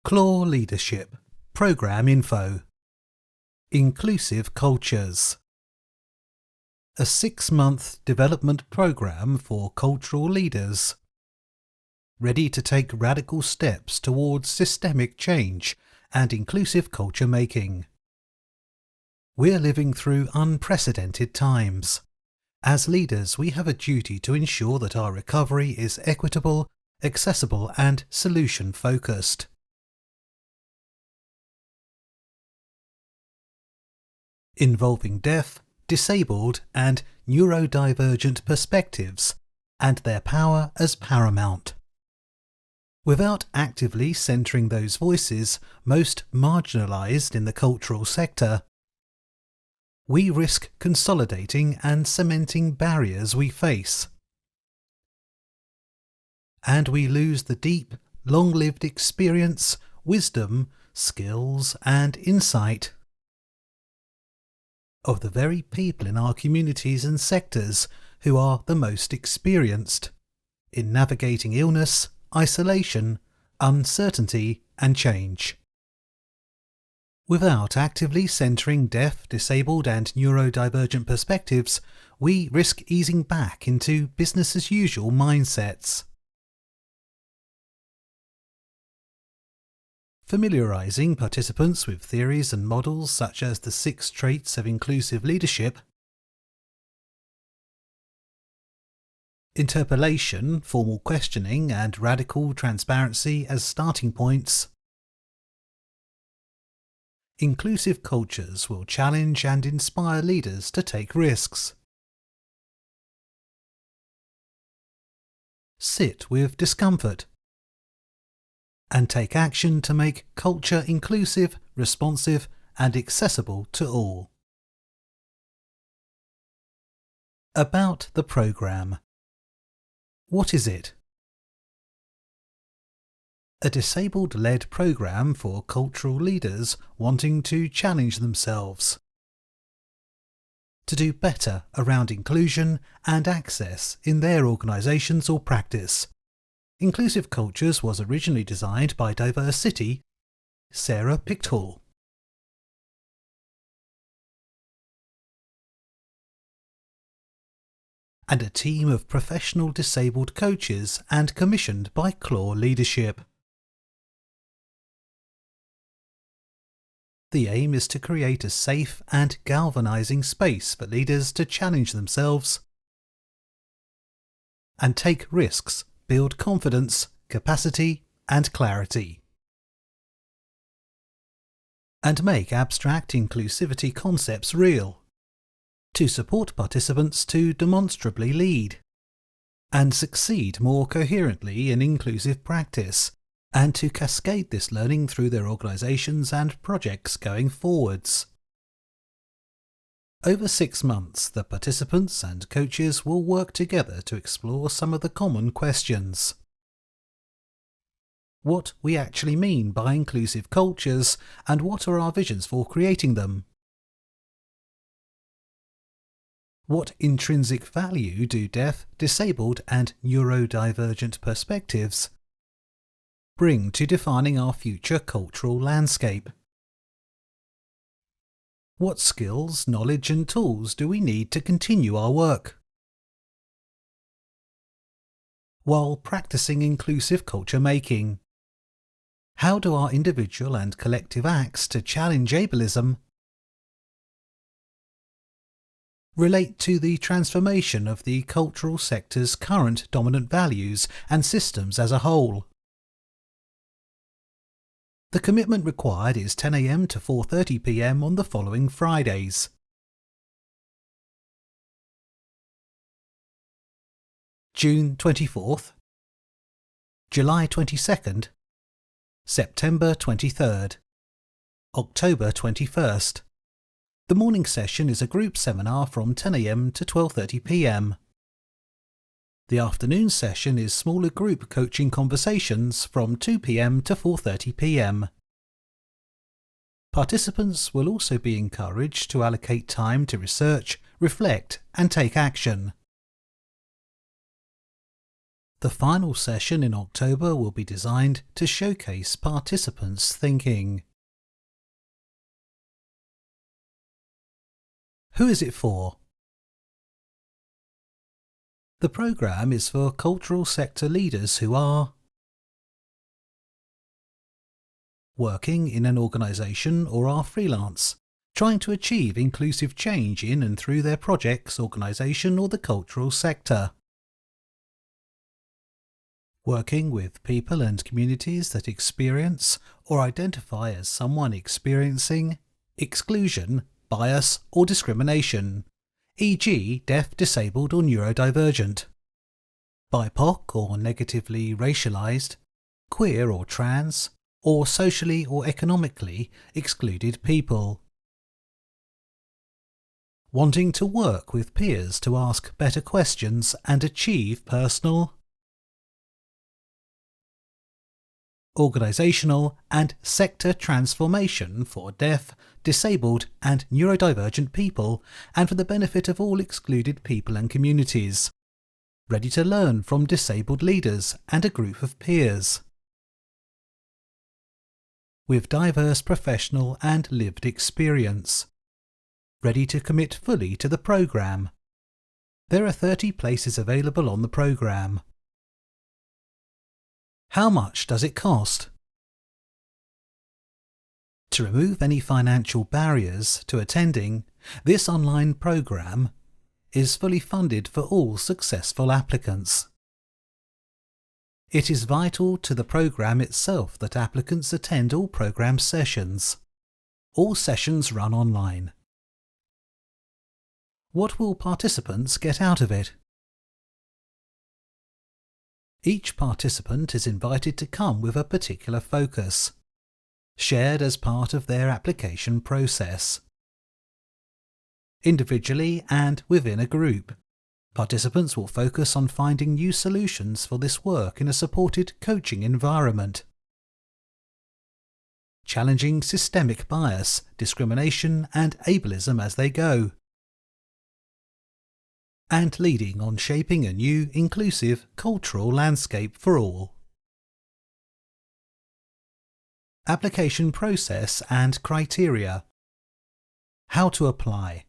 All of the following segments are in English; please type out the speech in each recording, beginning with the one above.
Clore Leadership Program Info. Inclusive Cultures. A 6-month development program for cultural leaders, ready to take radical steps towards systemic change and inclusive culture making. We're living through unprecedented times. As leaders, we have a duty to ensure that our recovery is equitable, accessible and solution-focused. Involving deaf, disabled and neurodivergent perspectives and their power as paramount. Without actively centering those voices most marginalized in the cultural sector, we risk consolidating and cementing barriers we face. And we lose the deep, long-lived experience, wisdom, skills and insight of the very people in our communities and sectors who are the most experienced in navigating illness, isolation, uncertainty and change. Without actively centering deaf, disabled and neurodivergent perspectives, we risk easing back into business-as-usual mindsets. Familiarizing participants with theories and models such as the 6 traits of inclusive leadership, interpellation, formal questioning and radical transparency as starting points. Inclusive cultures will challenge and inspire leaders to take risks. Sit with discomfort and take action to make culture inclusive, responsive and accessible to all. About the programme. What is it? A disabled-led programme for cultural leaders wanting to challenge themselves, to do better around inclusion and access in their organisations or practice. Inclusive Cultures was originally designed by Diversity, Sarah Pickthall. And a team of professional disabled coaches and commissioned by Clore Leadership. The aim is to create a safe and galvanising space for leaders to challenge themselves and take risks, build confidence, capacity and clarity, and make abstract inclusivity concepts real, to support participants to demonstrably lead and succeed more coherently in inclusive practice, and to cascade this learning through their organisations and projects going forwards. Over 6 months, the participants and coaches will work together to explore some of the common questions. What we actually mean by inclusive cultures and what are our visions for creating them? What intrinsic value do deaf, disabled and neurodivergent perspectives bring to defining our future cultural landscape? What skills, knowledge and tools do we need to continue our work while practicing inclusive culture making? How do our individual and collective acts to challenge ableism relate to the transformation of the cultural sector's current dominant values and systems as a whole? The commitment required is 10 a.m. to 4:30 p.m. on the following Fridays. June 24th, July 22nd, September 23rd, October 21st. The morning session is a group seminar from 10 a.m. to 12:30 p.m. The afternoon session is smaller group coaching conversations from 2 p.m. to 4:30 p.m. Participants will also be encouraged to allocate time to research, reflect and take action. The final session in October will be designed to showcase participants' thinking. Who is it for? The programme is for cultural sector leaders who are working in an organisation or are freelance, trying to achieve inclusive change in and through their projects, organisation or the cultural sector. Working with people and communities that experience or identify as someone experiencing exclusion, bias or discrimination, e.g. deaf, disabled or neurodivergent, BIPOC or negatively racialised, queer or trans, or socially or economically excluded people. Wanting to work with peers to ask better questions and achieve personal, organisational and sector transformation for deaf, disabled and neurodivergent people and for the benefit of all excluded people and communities. Ready to learn from disabled leaders and a group of peers. With diverse professional and lived experience. Ready to commit fully to the programme. There are 30 places available on the programme. How much does it cost? To remove any financial barriers to attending, this online programme is fully funded for all successful applicants. It is vital to the programme itself that applicants attend all programme sessions. All sessions run online. What will participants get out of it? Each participant is invited to come with a particular focus, shared as part of their application process. Individually and within a group, participants will focus on finding new solutions for this work in a supported coaching environment. Challenging systemic bias, discrimination and ableism as they go. And leading on shaping a new, inclusive, cultural landscape for all. Application process and criteria. How to apply.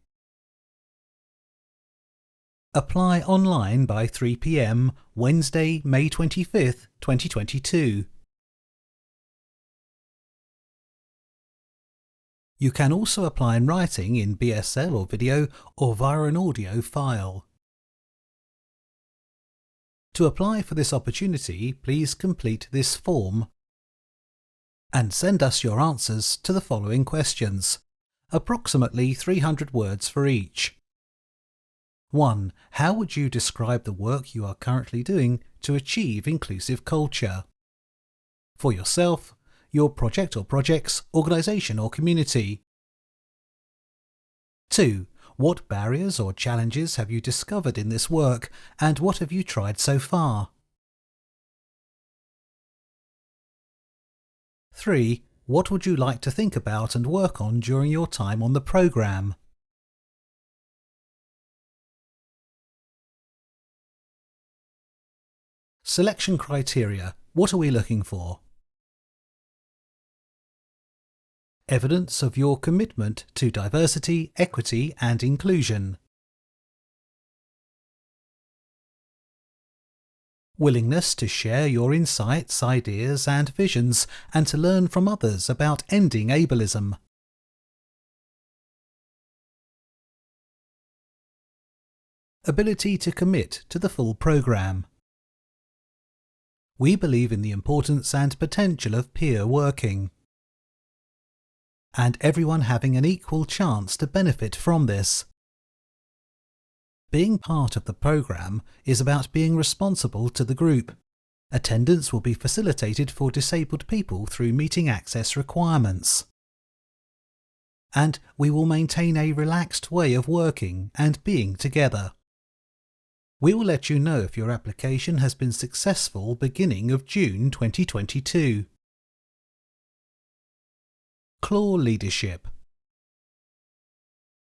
Apply online by 3 p.m. Wednesday, May 25th, 2022. You can also apply in writing in BSL or video or via an audio file. To apply for this opportunity, please complete this form and send us your answers to the following questions, approximately 300 words for each. 1. How would you describe the work you are currently doing to achieve inclusive culture? For yourself, your project or projects, organisation or community. 2. What barriers or challenges have you discovered in this work and what have you tried so far? 3. What would you like to think about and work on during your time on the programme? Selection criteria. What are we looking for? Evidence of your commitment to diversity, equity and inclusion. Willingness to share your insights, ideas and visions and to learn from others about ending ableism. Ability to commit to the full programme. We believe in the importance and potential of peer working, and everyone having an equal chance to benefit from this. Being part of the programme is about being responsible to the group. Attendance will be facilitated for disabled people through meeting access requirements. And we will maintain a relaxed way of working and being together. We will let you know if your application has been successful beginning of June 2022. Clore Leadership.